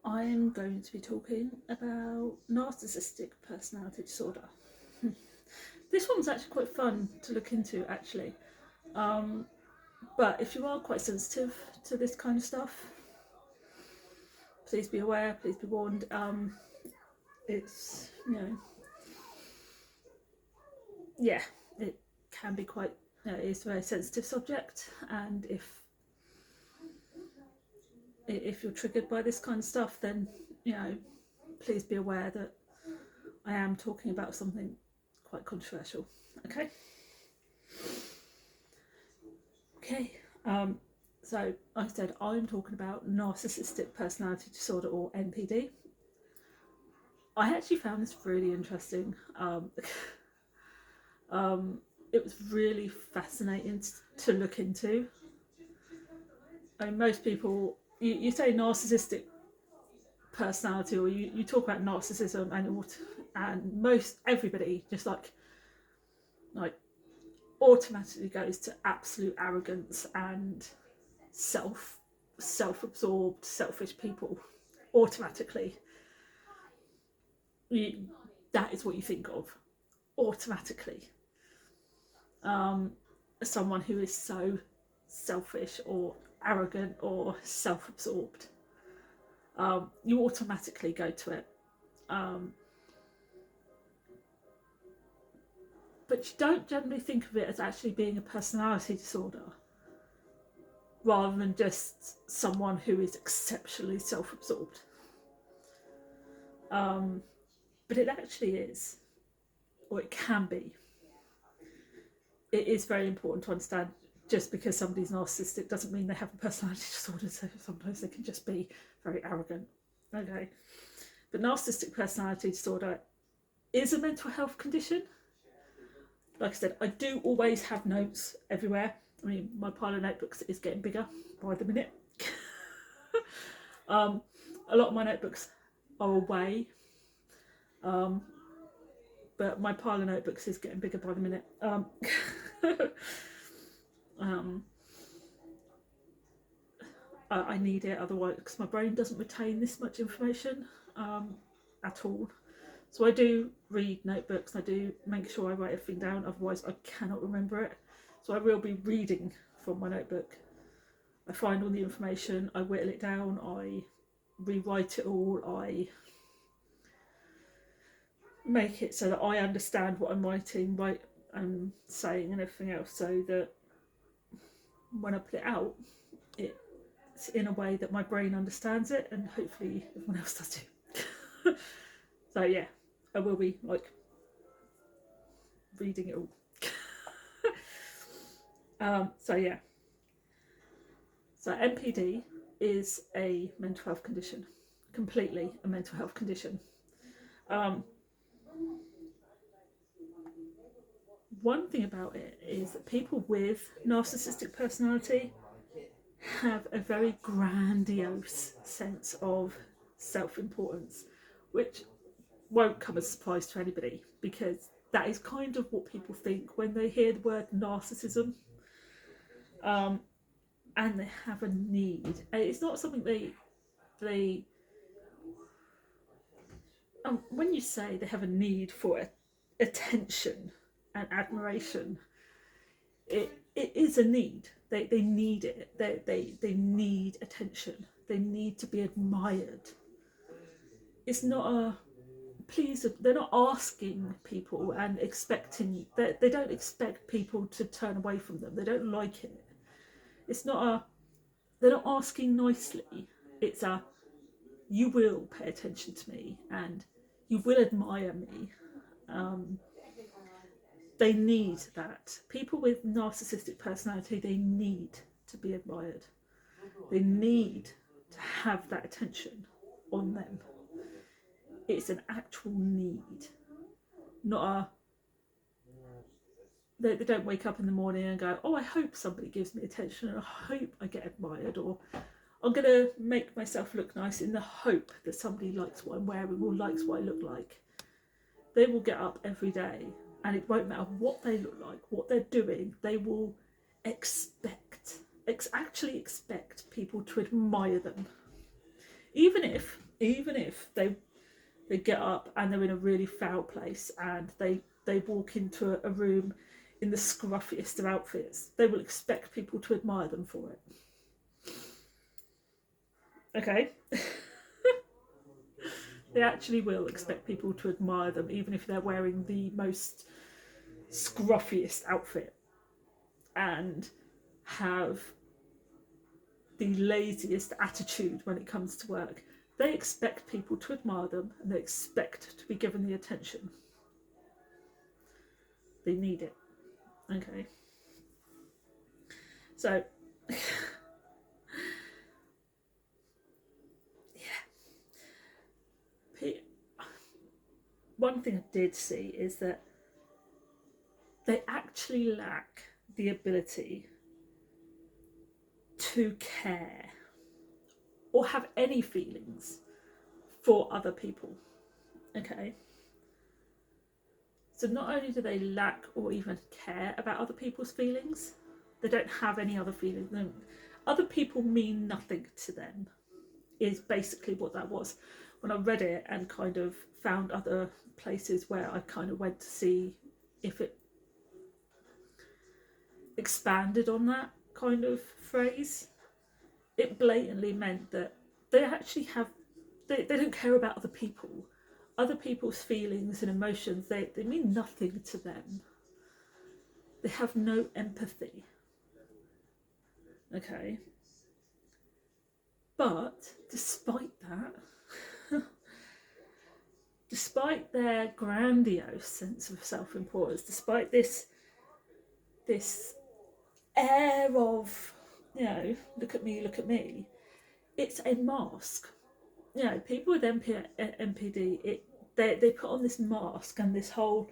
I'm going to be talking about narcissistic personality disorder. This one's actually quite fun to look into, actually. But if you are quite sensitive to this kind of stuff, please be aware, please be warned. It's, yeah, it can be quite, it's a very sensitive subject, and if you're triggered by this kind of stuff, then, please be aware that I am talking about something quite controversial. Okay. So like I said, I'm talking about narcissistic personality disorder, or NPD. I actually found this really interesting. It was really fascinating to look into. I mean, most people, you say narcissistic personality, or you talk about narcissism, and most everybody just like automatically goes to absolute arrogance and self-absorbed, selfish people. Automatically, that is what you think of automatically. Someone who is so selfish or arrogant or self-absorbed, you automatically go to it. But you don't generally think of it as actually being a personality disorder, rather than just someone who is exceptionally self-absorbed. But it actually is, or it can be. It is very important to understand, just because somebody's narcissistic doesn't mean they have a personality disorder, so sometimes they can just be very arrogant. Okay. But narcissistic personality disorder is a mental health condition. Like I said, I do always have notes everywhere. I mean, my pile of notebooks is getting bigger by the minute. A lot of my notebooks are away, but my pile of notebooks is getting bigger by the minute. I need it otherwise, because my brain doesn't retain this much information at all. So I do read notebooks, I do make sure I write everything down, otherwise I cannot remember it. So I will be reading from my notebook. I find all the information, I whittle it down, I rewrite it all, I make it so that I understand what I'm writing, and saying and everything else, so that when I put it out, it's in a way that my brain understands it, and hopefully everyone else does too. So yeah, I will be like reading it all. So yeah. So NPD is a mental health condition, completely a mental health condition. One thing about it is that people with narcissistic personality have a very grandiose sense of self-importance, which won't come as a surprise to anybody, because that is kind of what people think when they hear the word narcissism. And they have a need. It's not something they when you say they have a need for attention and admiration, it is a need. They need it. They need attention. They need to be admired. It's not a please. They're not asking people and expecting. They don't expect people to turn away from them. They don't like it. It's not a. They're not asking nicely. It's a, you will pay attention to me and you will admire me. They need that. People with narcissistic personality, they need to be admired. They need to have that attention on them. It's an actual need, not a. They don't wake up in the morning and go, oh, I hope somebody gives me attention, and I hope I get admired, or I'm going to make myself look nice in the hope that somebody likes what I'm wearing or likes what I look like. They will get up every day, and it won't matter what they look like, what they're doing, they will actually expect people to admire them. Even if even if they get up and they're in a really foul place and they walk into a room in the scruffiest of outfits, they will expect people to admire them for it. Okay? They actually will expect people to admire them, even if they're wearing the most scruffiest outfit and have the laziest attitude when it comes to work. They expect people to admire them and they expect to be given the attention. They need it. Okay. So, one thing I did see is that they actually lack the ability to care or have any feelings for other people. Okay. So not only do they lack or even care about other people's feelings, they don't have any other feelings. Other people mean nothing to them, is basically what that was. When I read it and kind of found other places where I kind of went to see if it expanded on that kind of phrase, it blatantly meant that they actually have, they don't care about other people. Other people's feelings and emotions, they mean nothing to them. They have no empathy. Okay. But despite that, despite their grandiose sense of self-importance, despite this air of, look at me, it's a mask. People with MPD, they put on this mask and this whole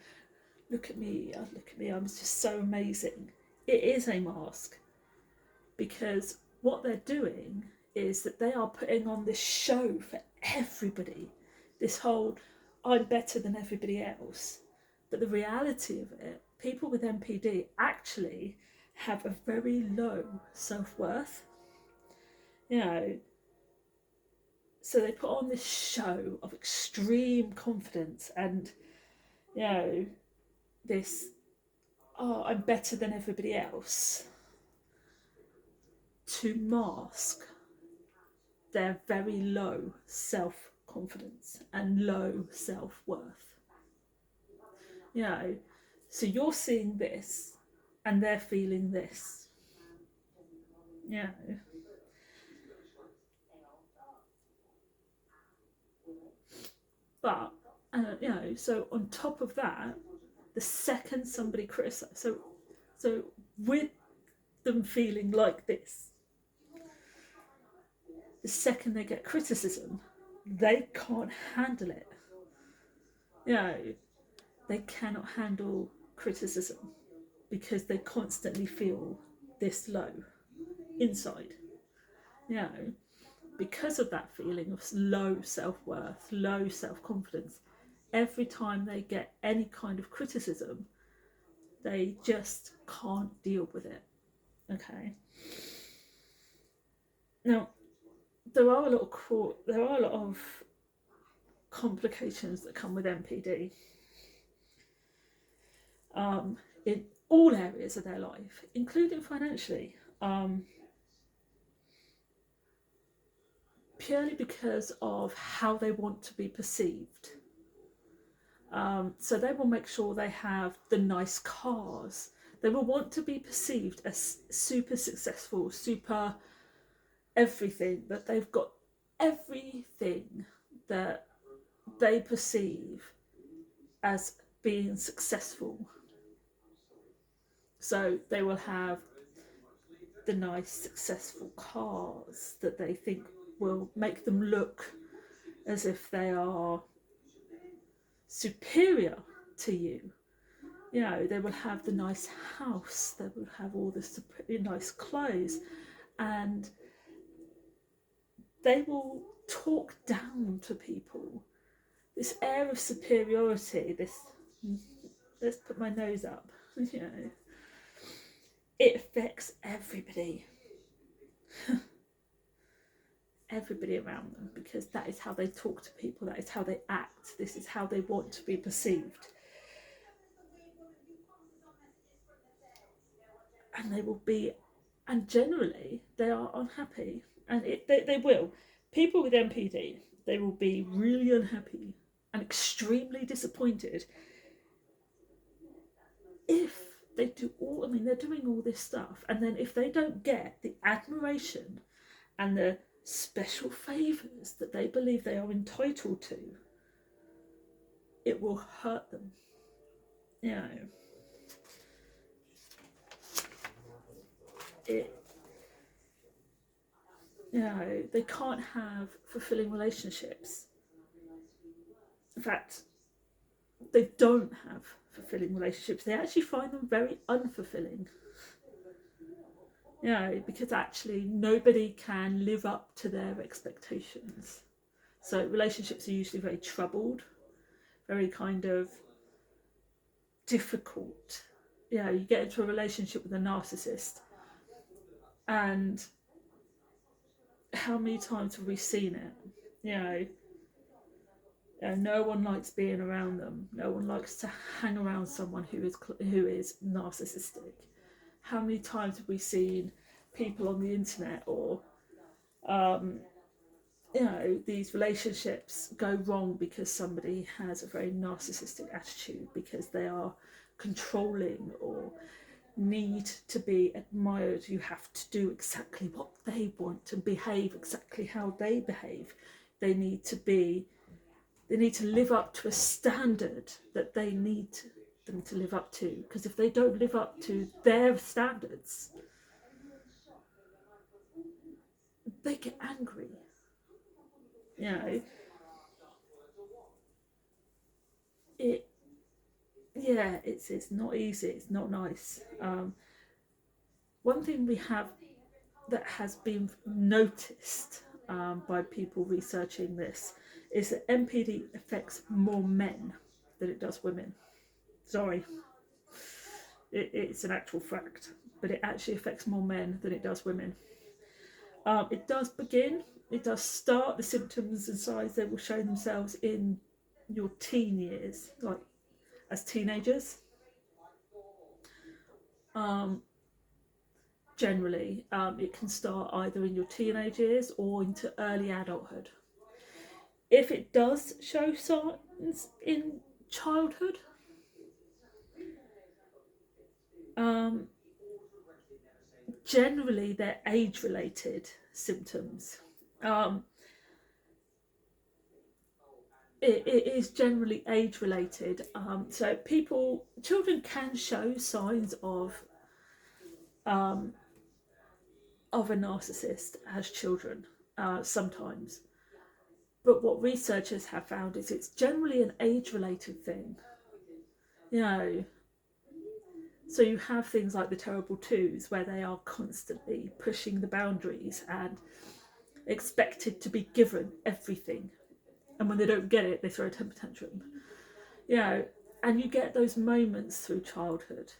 look at me, I'm just so amazing. It is a mask, because what they're doing is that they are putting on this show for everybody, this whole I'm better than everybody else. But the reality of it, people with MPD actually have a very low self-worth. So they put on this show of extreme confidence and, this, oh, I'm better than everybody else, to mask their very low self-confidence and low self-worth. So you're seeing this and they're feeling this. But, so on top of that, the second somebody criticizes, so with them feeling like this, the second they get criticism, they can't handle it. They cannot handle criticism because they constantly feel this low inside. Because of that feeling of low self-worth, low self-confidence, every time they get any kind of criticism, they just can't deal with it. Okay. Now, there are a lot of complications that come with MPD. In all areas of their life, including financially. Purely because of how they want to be perceived. So they will make sure they have the nice cars. They will want to be perceived as super successful, super everything, that they've got everything that they perceive as being successful. So they will have the nice successful cars that they think will make them look as if they are superior to you. They will have the nice house, they will have all the nice clothes, and they will talk down to people. This air of superiority, let's put my nose up, it affects everybody. everybody around them, because that is how they talk to people, that is how they act, this is how they want to be perceived. And they will be, and generally they are unhappy, and they will. People with NPD, they will be really unhappy and extremely disappointed if they do all, I mean, they're doing all this stuff, and then if they don't get the admiration and the special favours that they believe they are entitled to, it will hurt them. You know, they can't have fulfilling relationships. In fact, they don't have fulfilling relationships. They actually find them very unfulfilling. Because actually nobody can live up to their expectations. So relationships are usually very troubled, very kind of difficult. You get into a relationship with a narcissist, and how many times have we seen it? No one likes being around them. No one likes to hang around someone who is narcissistic. How many times have we seen people on the internet, or these relationships go wrong because somebody has a very narcissistic attitude, because they are controlling or need to be admired. You have to do exactly what they want and behave exactly how they behave. They need to live up to a standard that they need them to live up to, because if they don't live up to their standards, they get angry. It's not easy, it's not nice. One thing we have that has been noticed by people researching this is that NPD affects more men than it does women. Sorry, it's an actual fact, but it actually affects more men than it does women. It does start, the symptoms and signs, they will show themselves in your teen years, like as teenagers. Generally, it can start either in your teenage years or into early adulthood. If it does show signs in childhood, generally they're age-related symptoms. It is generally age-related. So children can show signs of a narcissist as children sometimes. But what researchers have found is it's generally an age-related thing. So you have things like the terrible twos, where they are constantly pushing the boundaries and expected to be given everything. And when they don't get it, they throw a temper tantrum. And you get those moments through childhood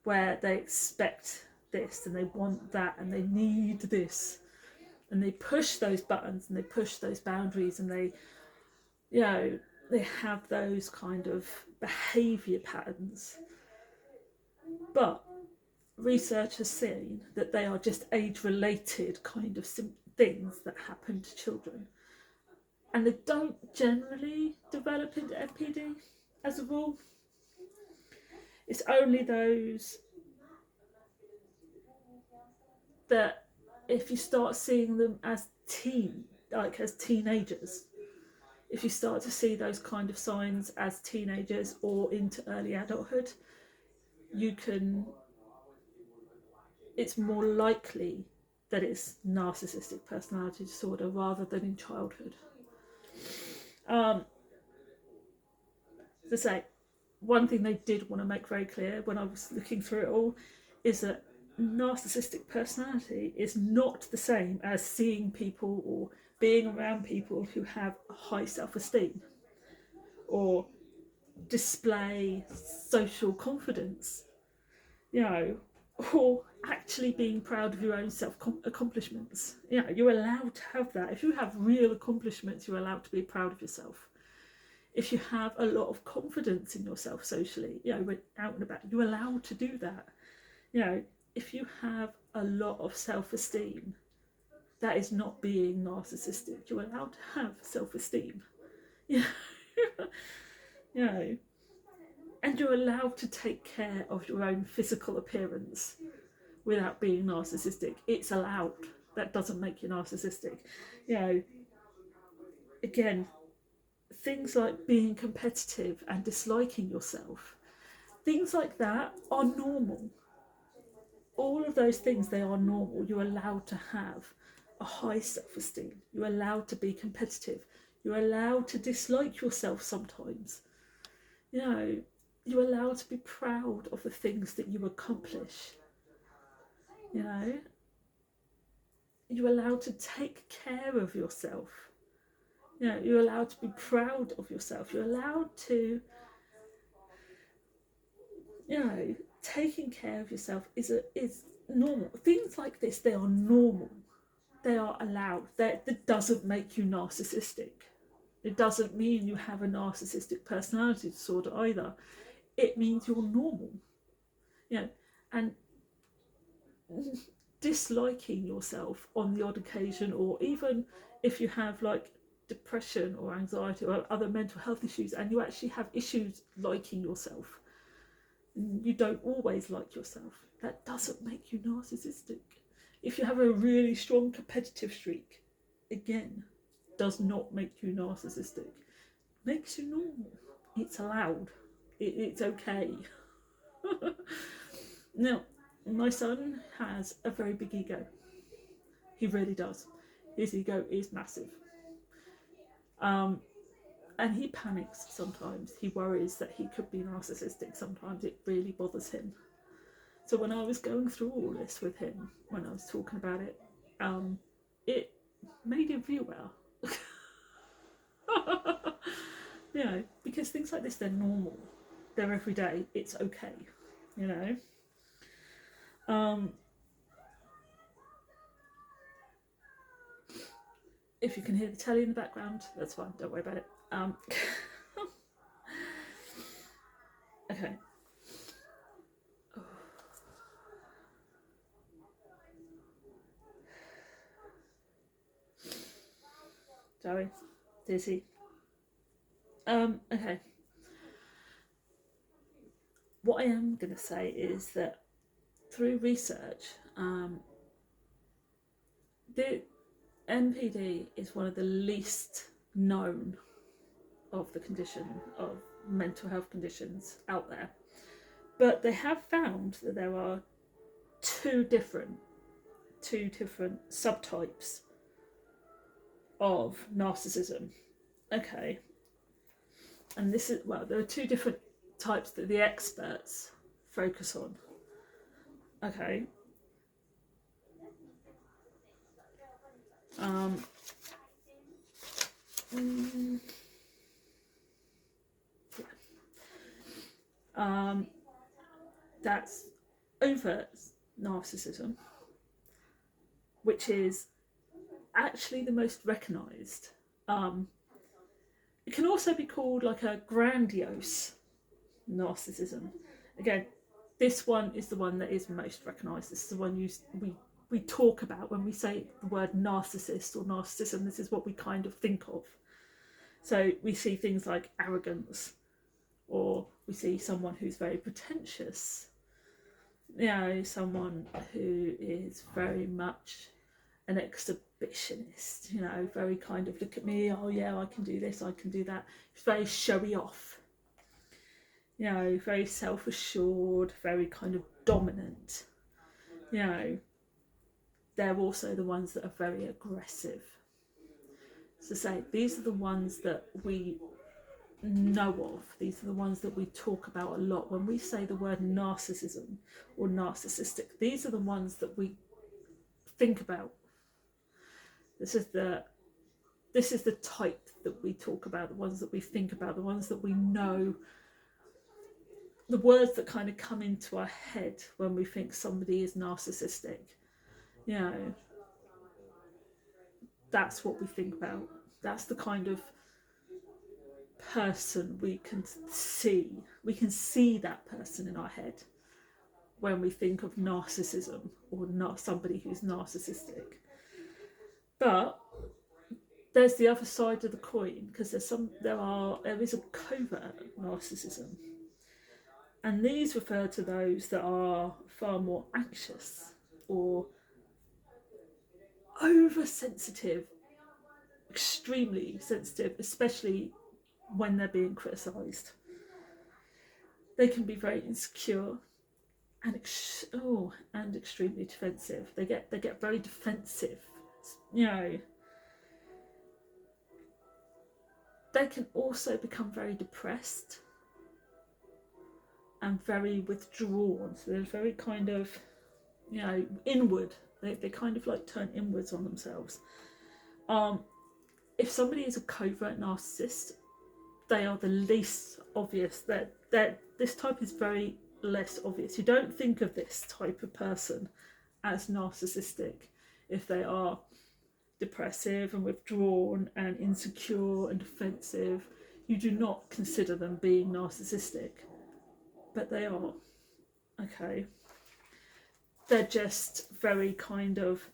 where they expect this and they want that and they need this. And they push those buttons and they push those boundaries, and they have those kind of behaviour patterns. But research has seen that they are just age-related kind of things that happen to children. And they don't generally develop into NPD as a rule. It's only those that if you start seeing them as as teenagers, if you start to see those kind of signs as teenagers or into early adulthood, it's more likely that it's narcissistic personality disorder rather than in childhood. As I say, one thing they did want to make very clear when I was looking through it all is that narcissistic personality is not the same as seeing people or being around people who have a high self-esteem or display social confidence. or actually being proud of your own self accomplishments. You know, you're allowed to have that. If you have real accomplishments, you're allowed to be proud of yourself. If you have a lot of confidence in yourself socially, you know, when out and about, you're allowed to do that. You know, if you have a lot of self-esteem, that is not being narcissistic. You're allowed to have self-esteem. You know, you know, and you're allowed to take care of your own physical appearance without being narcissistic. It's allowed. That doesn't make you narcissistic. You know, again, things like being competitive and disliking yourself, things like that are normal. All of those things, they are normal. You're allowed to have a high self-esteem. You're allowed to be competitive. You're allowed to dislike yourself sometimes. You know, you're allowed to be proud of the things that you accomplish. You know, you're allowed to take care of yourself. You know, you're allowed to be proud of yourself. You're allowed to, you know, taking care of yourself is normal. Things like this, they are normal. They are allowed. That doesn't make you narcissistic. It doesn't mean you have a narcissistic personality disorder either. It means you're normal. You know, and disliking yourself on the odd occasion, or even if you have like depression or anxiety or other mental health issues and you actually have issues liking yourself, you don't always like yourself, that doesn't make you narcissistic. If you have a really strong competitive streak, again, does not make you narcissistic. Makes you normal. It's allowed. It's okay. Now, my son has a very big ego. He really does. His ego is massive. And he panics sometimes. He worries that he could be narcissistic. Sometimes it really bothers him. So when I was going through all this with him, when I was talking about it, it made him feel better. You know, because things like this, they're normal. They're everyday. It's okay. You know. If you can hear the telly in the background, that's fine. Don't worry about it. Okay. Sorry. Dizzy. Okay. What I am going to say is that through research, the NPD is one of the least known of the condition of mental health conditions out there. But they have found that there are two different subtypes of narcissism. Okay. And this is, well, there are two different types that the experts focus on. Okay. That's overt narcissism, which is actually the most recognised. It can also be called like a grandiose narcissism. Again, this one is the one that is most recognised. This is the one we talk about when we say the word narcissist or narcissism. This is what we kind of think of. So we see things like arrogance, or we see someone who's very pretentious. You know, someone who is very much an exhibitionist, you know, very kind of look at me, oh yeah, I can do this, I can do that. It's very showy off, you know, very self-assured, very kind of dominant. You know, they're also the ones that are very aggressive. So say these are the ones that we know of. These are the ones that we talk about a lot. When we say the word narcissism or narcissistic, these are the ones that we think about. This is the type that we talk about, the ones that we think about, the ones that we know the words that kind of come into our head when we think somebody is narcissistic. You know, that's what we think about. That's the kind of person we can see. We can see that person in our head when we think of narcissism or not somebody who's narcissistic. But there's the other side of the coin, because there is a covert narcissism, and these refer to those that are far more anxious or oversensitive, extremely sensitive, especially when they're being criticised. They can be very insecure and extremely defensive. They get very defensive. You know, they can also become very depressed and very withdrawn. So they're very kind of, you know, inward. They kind of like turn inwards on themselves. If somebody is a covert narcissist, they are the least obvious. That this type is very less obvious. You don't think of this type of person as narcissistic if they are depressive and withdrawn and insecure and defensive. You do not consider them being narcissistic, but they are. Okay, they're just very kind of,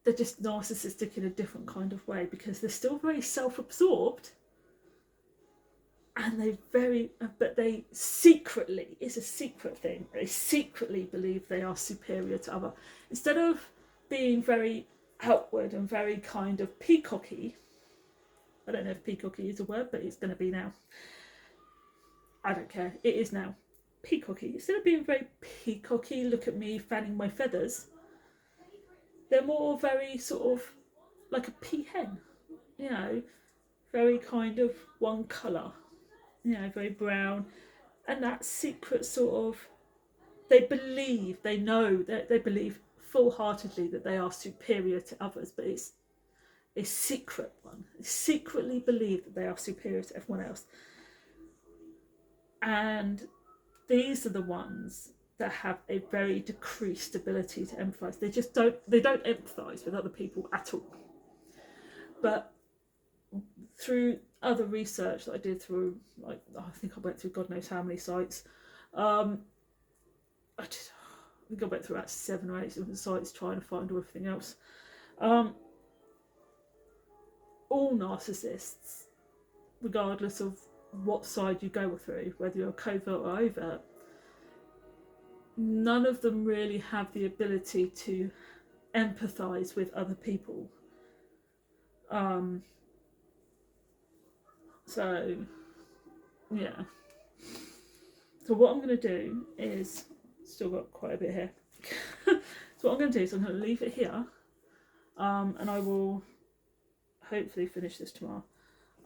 they're just narcissistic in a different kind of way, because they're still very self-absorbed, and but they secretly, it's a secret thing, they secretly believe they are superior to other. Instead of being very outward and very kind of peacocky, I don't know if peacocky is a word, but it's going to be now. I don't care, it is now. Peacocky. Instead of being very peacocky, look at me fanning my feathers, they're more very sort of like a peahen, you know, very kind of one colour, you know, very brown. And that secret sort of, they believe full-heartedly that they are superior to others, but it's a secret one. They secretly believe that they are superior to everyone else. And these are the ones that have a very decreased ability to empathise. They don't empathise with other people at all. But through other research that I did through, like, I think I went through God knows how many sites. I think I went through about 7 or 8 different sites trying to find everything else. All narcissists, regardless of what side you go through, whether you're covert or overt, none of them really have the ability to empathise with other people. So, yeah. So what I'm going to do is, still got quite a bit here. So what I'm going to do is I'm going to leave it here, and I will hopefully finish this tomorrow.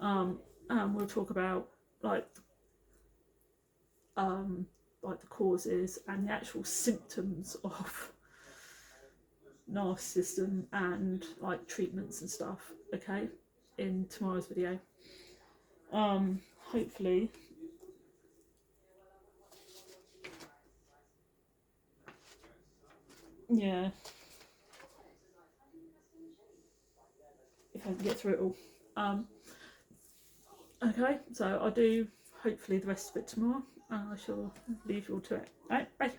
And we'll talk about like the causes and the actual symptoms of narcissism and like treatments and stuff, okay, in tomorrow's video. Hopefully yeah, if I can get through it all. Okay, so I'll do hopefully the rest of it tomorrow, and I shall leave you all to it. Alright, bye.